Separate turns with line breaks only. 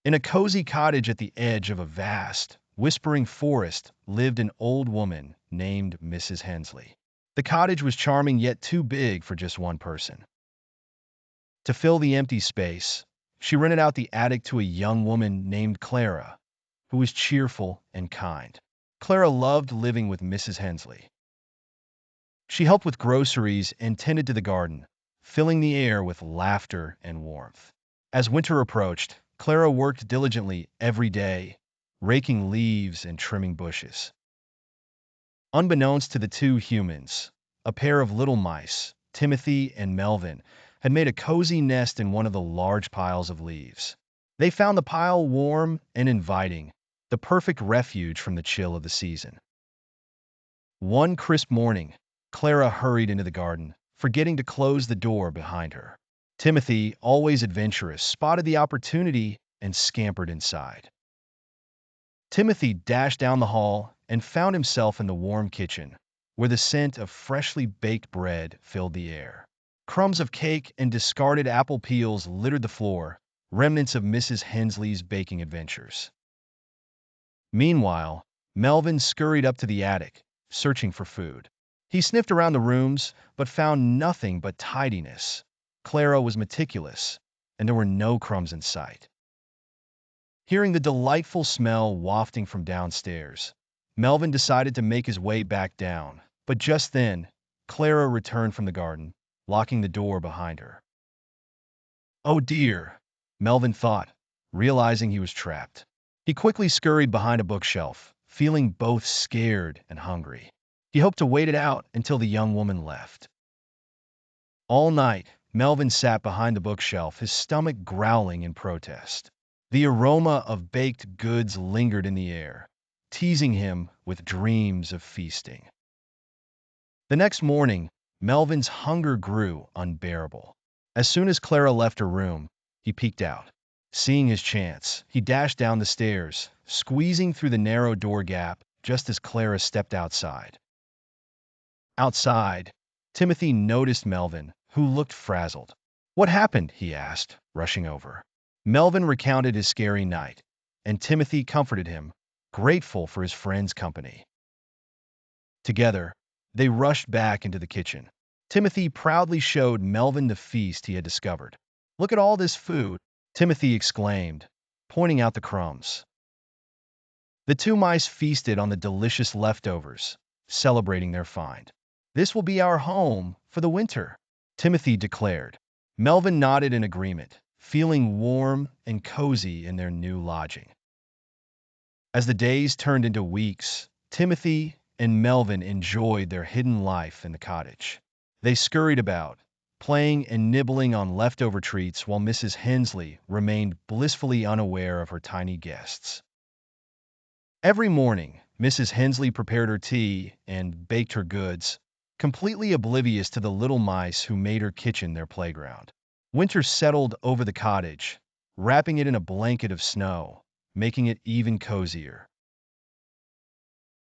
In a cozy cottage at the edge of a vast, whispering forest lived an old woman named Mrs. Hensley. The cottage was charming yet too big for just one person. To fill the empty space, she rented out the attic to a young woman named Clara, who was cheerful and kind. Clara loved living with Mrs. Hensley. She helped with groceries and tended to the garden, filling the air with laughter and warmth. As winter approached, Clara worked diligently every day, raking leaves and trimming bushes. Unbeknownst to the two humans, a pair of little mice, Timothy and Melvin, had made a cozy nest in one of the large piles of leaves. They found the pile warm and inviting, the perfect refuge from the chill of the season. One crisp morning, Clara hurried into the garden, forgetting to close the door behind her. Timothy, always adventurous, spotted the opportunity and scampered inside. Timothy dashed down the hall and found himself in the warm kitchen, where the scent of freshly baked bread filled the air. Crumbs of cake and discarded apple peels littered the floor, remnants of Mrs. Hensley's baking adventures. Meanwhile, Melvin scurried up to the attic, searching for food. He sniffed around the rooms, but found nothing but tidiness. Clara was meticulous, and there were no crumbs in sight. Hearing the delightful smell wafting from downstairs, Melvin decided to make his way back down, but just then, Clara returned from the garden, locking the door behind her. Oh dear, Melvin thought, realizing he was trapped. He quickly scurried behind a bookshelf, feeling both scared and hungry. He hoped to wait it out until the young woman left. All night, Melvin sat behind the bookshelf, his stomach growling in protest. The aroma of baked goods lingered in the air, teasing him with dreams of feasting. The next morning, Melvin's hunger grew unbearable. As soon as Clara left her room, he peeked out. Seeing his chance, he dashed down the stairs, squeezing through the narrow door gap just as Clara stepped outside. Outside, Timothy noticed Melvin, who looked frazzled. "What happened?" he asked, rushing over. Melvin recounted his scary night, and Timothy comforted him, grateful for his friend's company. Together, they rushed back into the kitchen. Timothy proudly showed Melvin the feast he had discovered. "Look at all this food," Timothy exclaimed, pointing out the crumbs. The two mice feasted on the delicious leftovers, celebrating their find. "This will be our home for the winter," Timothy declared. Melvin nodded in agreement, feeling warm and cozy in their new lodging. As the days turned into weeks, Timothy and Melvin enjoyed their hidden life in the cottage. They scurried about, playing and nibbling on leftover treats while Mrs. Hensley remained blissfully unaware of her tiny guests. Every morning, Mrs. Hensley prepared her tea and baked her goods, completely oblivious to the little mice who made her kitchen their playground. Winter settled over the cottage, wrapping it in a blanket of snow, making it even cozier.